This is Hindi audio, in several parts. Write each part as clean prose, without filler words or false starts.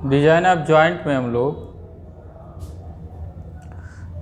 डिजाइन ऑफ जॉइंट में हम लोग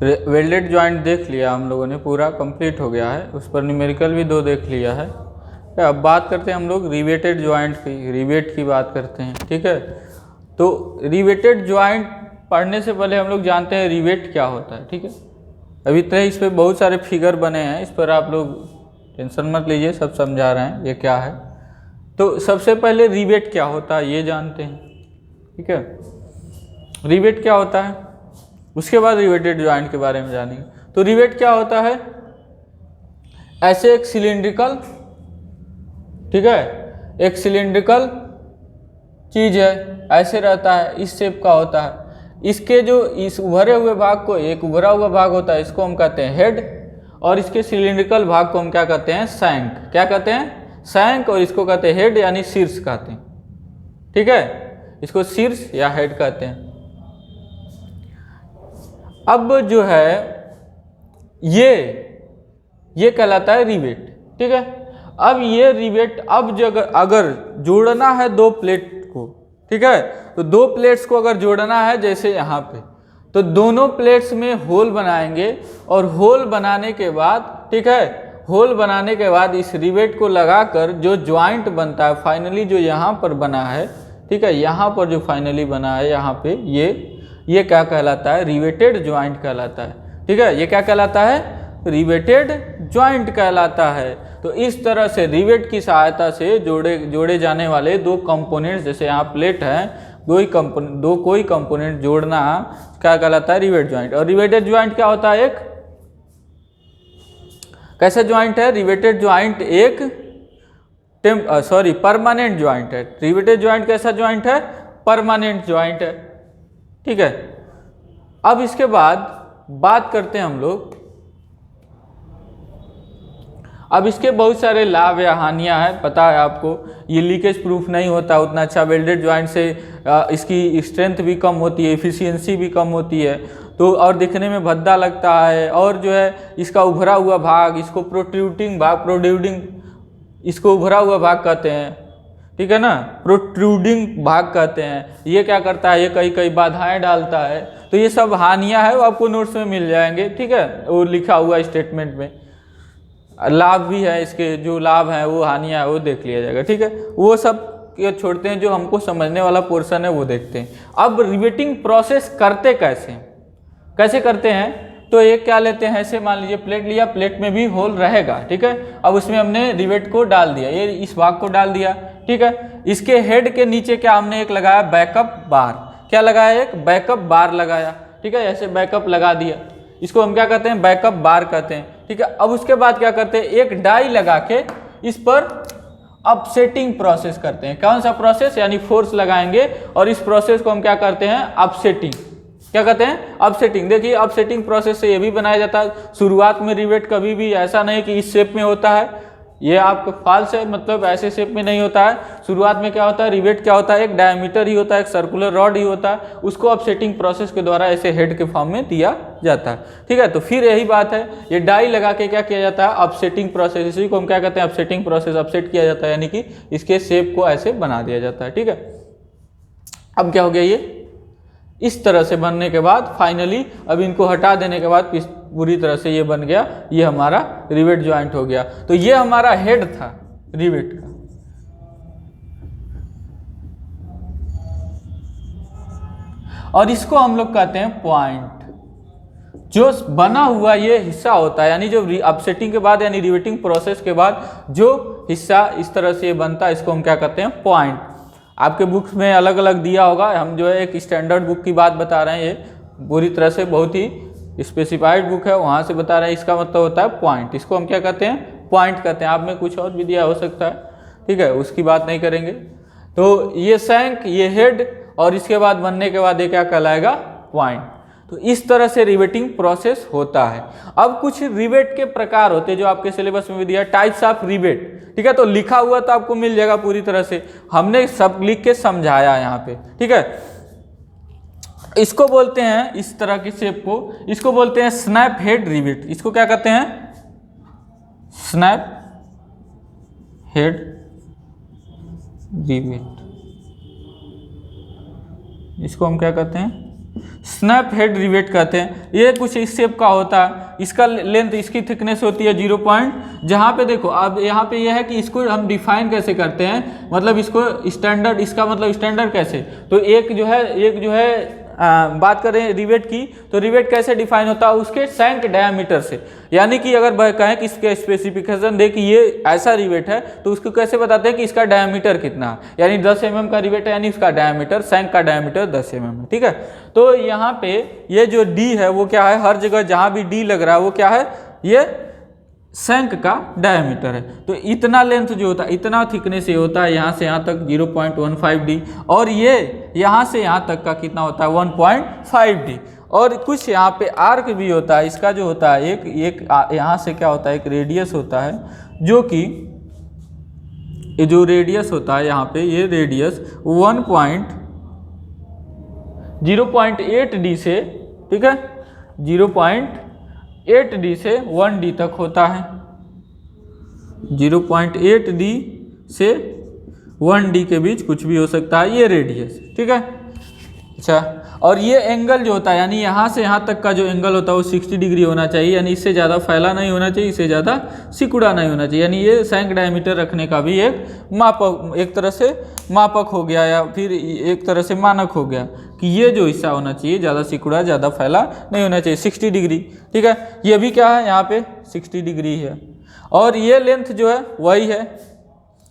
वेल्डेड जॉइंट देख लिया हम लोगों ने, पूरा कंप्लीट हो गया है, उस पर न्यूमेरिकल भी 2 देख लिया है। अब बात करते हैं हम लोग रिवेटेड जॉइंट की, रिवेट की बात करते हैं, ठीक है। तो रिवेटेड जॉइंट पढ़ने से पहले हम लोग जानते हैं रिवेट क्या होता है, ठीक है। अभी तक इस पर बहुत सारे फिगर बने हैं, इस पर आप लोग टेंशन मत लीजिए, सब समझा रहे हैं ये क्या है। तो सबसे पहले रिवेट क्या होता है ये जानते हैं, ठीक है। रिवेट क्या होता है, उसके बाद रिवेटेड जॉइंट के बारे में जानेंगे। तो रिवेट क्या होता है, ऐसे एक सिलिंड्रिकल, ठीक है, एक सिलिंड्रिकल चीज है, ऐसे रहता है, इस शेप का होता है। इसके जो इस उभरे हुए भाग को, एक उभरा हुआ भाग होता है, इसको हम कहते हैं हेड, और इसके सिलिंड्रिकल भाग को हम क्या कहते हैं, शैंक। क्या कहते हैं, शैंक, और इसको कहते हैं हेड यानी शीर्ष कहते हैं, ठीक है। इसको शीर्ष या हेड कहते हैं। अब जो है ये कहलाता है रिवेट, ठीक है। अब ये रिवेट, अब जो अगर जोड़ना है 2 प्लेट को, ठीक है, तो 2 प्लेट्स को अगर जोड़ना है जैसे यहाँ पे, तो दोनों प्लेट्स में होल बनाएंगे, और होल बनाने के बाद, ठीक है, होल बनाने के बाद इस रिवेट को लगाकर जो ज्वाइंट बनता है फाइनली, जो यहाँ पर बना है, ठीक है, यहाँ पर जो फाइनली बना है यहाँ पे, ये क्या कहलाता है, रिवेटेड ज्वाइंट कहलाता है, ठीक है। ये क्या कहलाता है, रिवेटेड ज्वाइंट कहलाता है। तो इस तरह से रिवेट की सहायता से जोड़े जाने वाले 2 कंपोनेंट्स, जैसे यहाँ प्लेट है, कोई कंपोनेंट जोड़ना क्या कहलाता है, रिवेट ज्वाइंट। और रिवेटेड ज्वाइंट क्या होता है, एक कैसा ज्वाइंट है, रिवेटेड ज्वाइंट एक परमानेंट ज्वाइंट है। रिवेटेड ज्वाइंट कैसा ज्वाइंट है, परमानेंट ज्वाइंट है, ठीक है। अब इसके बाद बात करते हैं हम लोग, अब इसके बहुत सारे लाभ या हानियां हैं, पता है आपको। ये लीकेज प्रूफ नहीं होता उतना अच्छा, वेल्डेड जॉइंट से इसकी स्ट्रेंथ भी कम होती है, एफिशिएंसी भी कम होती है, तो और दिखने में भद्दा लगता है। और जो है इसका उभरा हुआ भाग, इसको इसको उभरा हुआ भाग कहते हैं, ठीक है ना, प्रोट्रूडिंग भाग कहते हैं। ये क्या करता है, ये कई बाधाएं डालता है। तो ये सब हानियां है, वो आपको नोट्स में मिल जाएंगे, ठीक है, वो लिखा हुआ स्टेटमेंट में। लाभ भी है, इसके जो लाभ हैं वो हानियां है वो देख लिया जाएगा, ठीक है। वो सब छोड़ते हैं, जो हमको समझने वाला पोर्शन है वो देखते हैं। अब रिवेटिंग प्रोसेस करते कैसे करते हैं, तो एक क्या लेते हैं, ऐसे मान लीजिए प्लेट लिया, प्लेट में भी होल रहेगा, ठीक है। अब उसमें हमने रिवेट को डाल दिया, ये इस भाग को डाल दिया, ठीक है। इसके हेड के नीचे क्या हमने एक लगाया, बैकअप बार। क्या लगाया, एक बैकअप बार लगाया, ठीक है, ऐसे बैकअप लगा दिया, इसको हम क्या कहते हैं, बैकअप बार कहते हैं, ठीक है। अब उसके बाद क्या करते हैं, एक डाई लगा के इस पर अपसेटिंग प्रोसेस करते हैं। कौन सा प्रोसेस, यानी फोर्स लगाएंगे, और इस प्रोसेस को हम क्या करते हैं, अपसेटिंग। क्या कहते हैं, अपसेटिंग। देखिए अपसेटिंग प्रोसेस से ये भी बनाया जाता है। शुरुआत में रिवेट कभी भी ऐसा नहीं कि इस शेप में होता है, ये आपका फॉल्स है, मतलब ऐसे शेप में नहीं होता है। शुरुआत में क्या होता है, रिवेट क्या होता है, एक डायमीटर ही होता है, एक सर्कुलर रॉड ही होता है, उसको अपसेटिंग प्रोसेस के द्वारा ऐसे हेड के फॉर्म में दिया जाता है, ठीक है। तो फिर यही बात है, ये डाई लगा के क्या किया जाता है, अपसेटिंग प्रोसेस, इसी को हम क्या कहते हैं, अपसेटिंग प्रोसेस। अपसेट किया जाता है यानी कि इसके शेप को ऐसे बना दिया जाता है, ठीक है। अब क्या हो गया, ये इस तरह से बनने के बाद फाइनली अब इनको हटा देने के बाद पूरी तरह से ये बन गया, ये हमारा रिवेट ज्वाइंट हो गया। तो ये हमारा हेड था रिवेट का। और इसको हम लोग कहते हैं पॉइंट। जो बना हुआ ये हिस्सा होता है, यानी जो अपसेटिंग के बाद यानी रिवेटिंग प्रोसेस के बाद जो हिस्सा इस तरह से बनता है, इसको हम क्या कहते हैं, पॉइंट। आपके बुक्स में अलग अलग दिया होगा, हम जो है एक स्टैंडर्ड बुक की बात बता रहे हैं, ये पूरी तरह से बहुत ही स्पेसिफाइड बुक है, वहाँ से बता रहे हैं। इसका मतलब होता है पॉइंट, इसको हम क्या कहते हैं, पॉइंट कहते हैं। आप में कुछ और भी दिया हो सकता है, ठीक है, उसकी बात नहीं करेंगे। तो ये शैंक, ये हेड, और इसके बाद बनने के बाद ये क्या कहलाएगा, पॉइंट। तो इस तरह से रिवेटिंग प्रोसेस होता है। अब कुछ रिवेट के प्रकार होते हैं जो आपके सिलेबस में भी दिया, टाइप्स ऑफ रिवेट, ठीक है। तो लिखा हुआ तो आपको मिल जाएगा पूरी तरह से, हमने सब लिख के समझाया यहाँ पे, ठीक है। इसको बोलते हैं, इस तरह की शेप को, इसको बोलते हैं स्नैप हेड रिवेट। इसको क्या कहते हैं, स्नैप हेड रिवेट। इसको हम क्या कहते हैं, स्नैप हेड रिवेट कहते हैं। ये कुछ इस शेप का होता है, इसका लेंथ, इसकी थिकनेस होती है 0 पॉइंट, जहाँ पे देखो अब यहाँ पे यह है कि इसको हम डिफाइन कैसे करते हैं, मतलब इसको स्टैंडर्ड, इसका मतलब स्टैंडर्ड कैसे, तो एक जो है बात करें रिवेट की, तो रिवेट कैसे डिफाइन होता है, उसके सैंक डायमीटर से। यानी कि अगर कहें कि इसके स्पेसिफिकेशन दे कि ये ऐसा रिवेट है, तो उसको कैसे बताते हैं कि इसका डायमीटर कितना है, यानी 10 mm का रिवेट है, यानी इसका डायमीटर, सैंक का डायमीटर 10 mm है, ठीक है। तो यहाँ पे ये जो डी है वो क्या है, हर जगह जहाँ भी डी लग रहा है वो क्या है, ये सैंक का डायमीटर है। तो इतना लेंथ जो होता है, इतना थिकनेस ये होता है यहाँ से यहाँ तक 0.15 डी, और ये यहाँ से यहाँ तक का कितना होता है 1.5 डी। और कुछ यहाँ पे आर्क भी होता है, इसका जो होता है एक यहाँ से क्या होता है, एक रेडियस होता है, जो कि ये जो रेडियस होता है यहाँ पे, ये रेडियस 0.8 डी से, ठीक है, 0.8 डी से 1 डी तक होता है, 0.8 डी से 1 डी के बीच कुछ भी हो सकता है, ये रेडियस, ठीक है। अच्छा, और ये एंगल जो होता है, यानी यहाँ से यहाँ तक का जो एंगल होता है वो 60 डिग्री होना चाहिए, यानी इससे ज़्यादा फैला नहीं होना चाहिए, इससे ज़्यादा सिकुड़ा नहीं होना चाहिए। यानी ये सैंक डायमीटर रखने का भी एक मापक, एक तरह से मापक हो गया, या फिर एक तरह से मानक हो गया कि ये जो हिस्सा होना चाहिए ज़्यादा सिकुड़ा, ज़्यादा फैला नहीं होना चाहिए, 60 डिग्री, ठीक है। ये भी क्या है, यहाँ पे 60 डिग्री है। और ये लेंथ जो है वही है,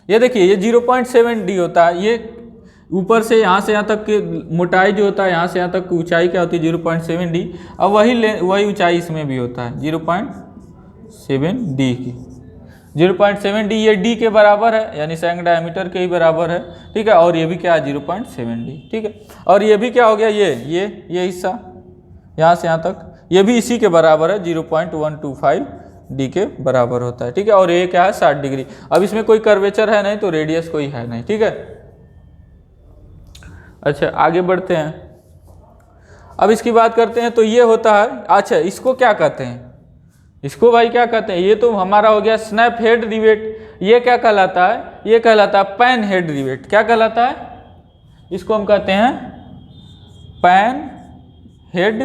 ये देखिए ये 0.7 डी होता है, ये ऊपर से यहाँ से यहाँ तक की मोटाई जो होता है, यहाँ से यहाँ तक की ऊंचाई क्या होती है 0.7 डी। अब वही ऊंचाई इसमें भी होता है 0.7 डी की, 0.7 डी, ये डी के बराबर है, यानी सैंक डायमीटर के ही बराबर है, ठीक है। और ये भी क्या है 0.7 डी, ठीक है। और ये भी क्या हो गया, ये हिस्सा यहाँ से यहाँ तक, ये भी इसी के बराबर है, 0.125 डी के बराबर होता है, ठीक है। और ये क्या है 60 डिग्री। अब इसमें कोई कर्वेचर है नहीं, तो रेडियस कोई है नहीं, ठीक है। अच्छा, आगे बढ़ते हैं, अब इसकी बात करते हैं। तो ये होता है, अच्छा इसको क्या कहते हैं, इसको भाई क्या कहते हैं, ये तो हमारा हो गया स्नैप हेड रिवेट। ये क्या कहलाता है, ये कहलाता है पैन हेड रिवेट। क्या कहलाता है, इसको हम कहते हैं pan head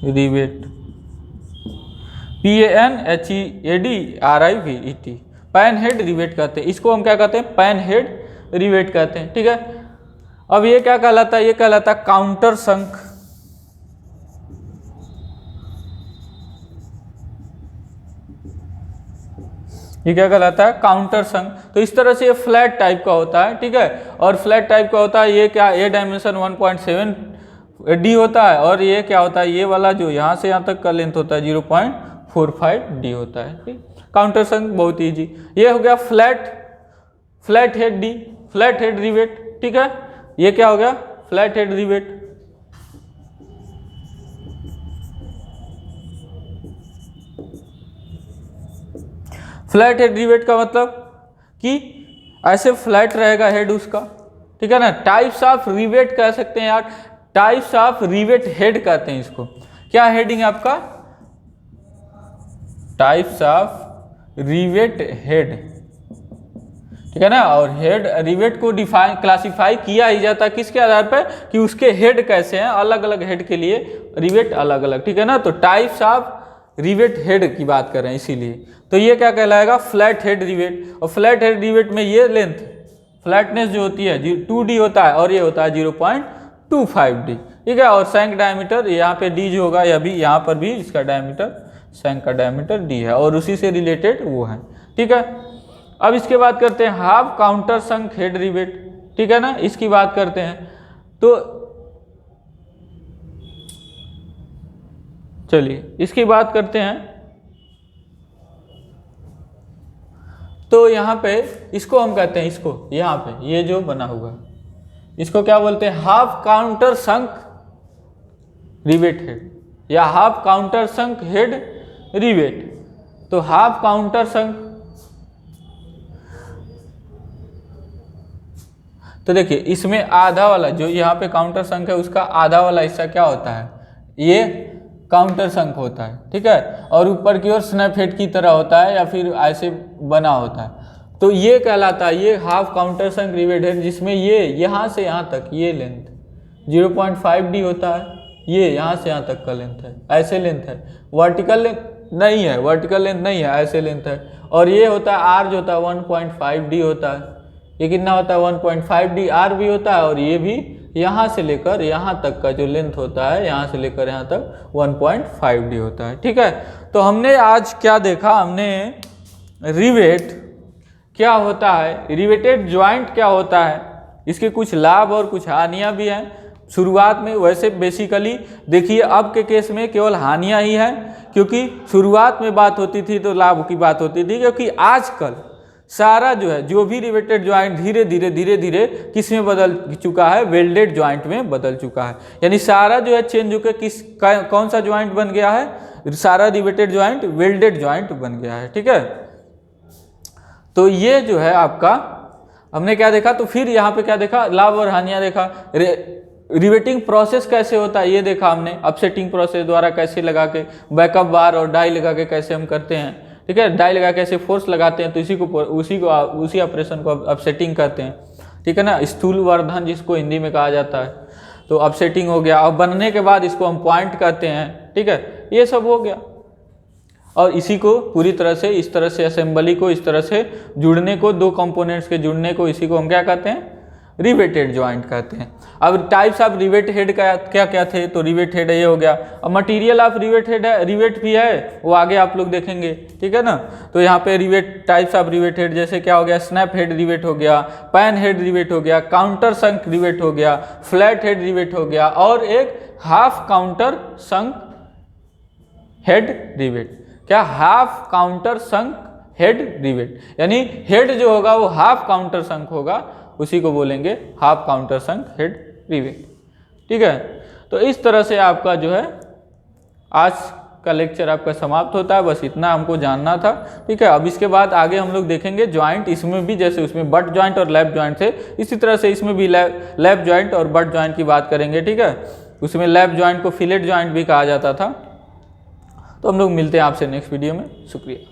rivet, PANHEADRIVET, pan head rivet कहते हैं इसको। हम क्या कहते हैं, पैन हेड रिवेट कहते हैं, ठीक है। अब ये क्या कहलाता है, ये कहलाता है काउंटर संक। ये क्या कहलाता है, काउंटर संक। तो इस तरह से ये फ्लैट टाइप का होता है, ठीक है। और फ्लैट टाइप का होता है, ये क्या, ये डायमेंशन 1.7 डी होता है, और ये क्या होता है, ये वाला जो यहाँ से यहाँ तक का लेंथ होता है 0.45 डी होता है, ठीक। काउंटर संक बहुत ईजी। ये हो गया flat head D, flat head rivet, ठीक है। ये क्या हो गया, flat head rivet. Flat head rivet का मतलब कि ऐसे फ्लैट रहेगा हेड उसका, ठीक है ना। टाइप्स ऑफ रिवेट कह सकते हैं यार, टाइप्स ऑफ रिवेट हेड कहते हैं इसको। क्या हेडिंग है आपका, टाइप्स ऑफ रिवेट हेड, ठीक है ना। और हेड रिवेट को क्लासिफाई किया ही जाता है किसके आधार पर, कि उसके हेड कैसे हैं, अलग अलग हेड के लिए रिवेट अलग अलग, ठीक है ना। तो टाइप्स ऑफ रिवेट हेड की बात कर रहे हैं इसीलिए। तो ये क्या कहलाएगा, फ्लैट हेड रिवेट। और फ्लैट हेड रिवेट में ये लेंथ, फ्लैटनेस जो होती है 2D होता है, और ये होता है 0.25 डी, ठीक है। और सैंक डायमीटर यहाँ पे डी जो होगा, यह भी यहाँ पर भी इसका डायमीटर, सैंक का डायमीटर डी है, और उसी से रिलेटेड वो है, ठीक है। अब इसके बात करते हैं हाफ काउंटर संक हेड रिवेट, ठीक है ना, इसकी बात करते हैं। तो चलिए इसकी बात करते हैं। तो यहाँ पे इसको हम कहते हैं, इसको यहाँ पे ये जो बना हुआ इसको क्या बोलते हैं, हाफ काउंटर संक रिवेट हेड, या हाफ काउंटर संक हेड रिवेट। तो हाफ काउंटर संक, तो देखिए इसमें आधा वाला जो यहाँ पे काउंटर संक है, उसका आधा वाला हिस्सा क्या होता है, ये काउंटर संक होता है, ठीक है। और ऊपर की ओर स्नैप हेड की तरह होता है, या फिर ऐसे बना होता है। तो ये कहलाता है, ये हाफ काउंटर संक रिवेट हेड, जिसमें ये यहाँ से यहाँ तक ये लेंथ 0.5D होता है, ये यहाँ से यहाँ तक का लेंथ है, ऐसे लेंथ है। वर्टिकल लेंथ नहीं है, वर्टिकल लेंथ नहीं है, ऐसे लेंथ है। और ये होता है आर जो होता है 1.5D होता है। ये कितना होता है 1.5D आर भी होता है, और ये भी यहाँ से लेकर यहाँ तक का जो लेंथ होता है, यहाँ से लेकर यहाँ तक 1.5D होता है। ठीक है, तो हमने आज क्या देखा, हमने रिवेट क्या होता है, रिवेटेड जॉइंट क्या होता है, इसके कुछ लाभ और कुछ हानियाँ भी हैं। शुरुआत में वैसे बेसिकली देखिए अब के केस में केवल हानियाँ ही हैं, क्योंकि शुरुआत में बात होती थी तो लाभ की बात होती थी, क्योंकि आजकल सारा जो है, जो भी रिवेटेड जॉइंट धीरे धीरे किस में बदल चुका है, वेल्डेड जॉइंट में बदल चुका है। यानी सारा जो है चेंज होकर कौन सा जॉइंट बन गया है, सारा रिवेटेड जॉइंट वेल्डेड जॉइंट बन गया है। ठीक है, तो ये जो है आपका हमने क्या देखा, तो फिर यहाँ पे क्या देखा, लाभ और हानियाँ देखा। रिवेटिंग प्रोसेस कैसे होता है ये देखा हमने, अपसेटिंग प्रोसेस द्वारा कैसे लगा के, बैकअप बार और डाई लगा के कैसे हम करते हैं। ठीक है, डाई लगा के कैसे फोर्स लगाते हैं, तो उसी ऑपरेशन को अपसेटिंग करते हैं। ठीक है ना, स्थूल वर्धन जिसको हिंदी में कहा जाता है, तो अपसेटिंग हो गया। और बनने के बाद इसको हम पॉइंट कहते हैं। ठीक है, ये सब हो गया। और इसी को पूरी तरह से इस तरह से असेंबली को इस तरह से जुड़ने को, दो कंपोनेंट्स के जुड़ने को, इसी को हम क्या कहते हैं, रिवेटेड जॉइंट कहते हैं। अब टाइप्स ऑफ रिवेट हेड का क्या क्या थे, तो रिवेट हेड ये हो गया। अब मटेरियल ऑफ रिवेट हेड है, रिवेट भी है, वो आगे आप लोग देखेंगे। ठीक है ना, तो यहाँ पे rivet types of rivet head जैसे क्या हो गया, स्नैप हेड रिवेट हो गया, पैन हेड रिवेट हो गया, काउंटर संक रिवेट हो गया, फ्लैट हेड रिवेट हो गया, और एक हाफ काउंटर संक हेड रिवेट। क्या, हाफ काउंटर संक हेड रिवेट, यानी हेड जो होगा वो हाफ काउंटर संक होगा, उसी को बोलेंगे हाफ काउंटर संक हेड रिवेट। ठीक है, तो इस तरह से आपका जो है आज का लेक्चर आपका समाप्त होता है। बस इतना हमको जानना था। ठीक है, अब इसके बाद आगे हम लोग देखेंगे जॉइंट, इसमें भी जैसे उसमें बट जॉइंट और लैप जॉइंट थे, इसी तरह से इसमें भी लैप जॉइंट और बट जॉइंट की बात करेंगे। ठीक है, उसमें लैप जॉइंट को फिलेट जॉइंट भी कहा जाता था। तो हम लोग मिलते हैं आपसे नेक्स्ट वीडियो में। शुक्रिया।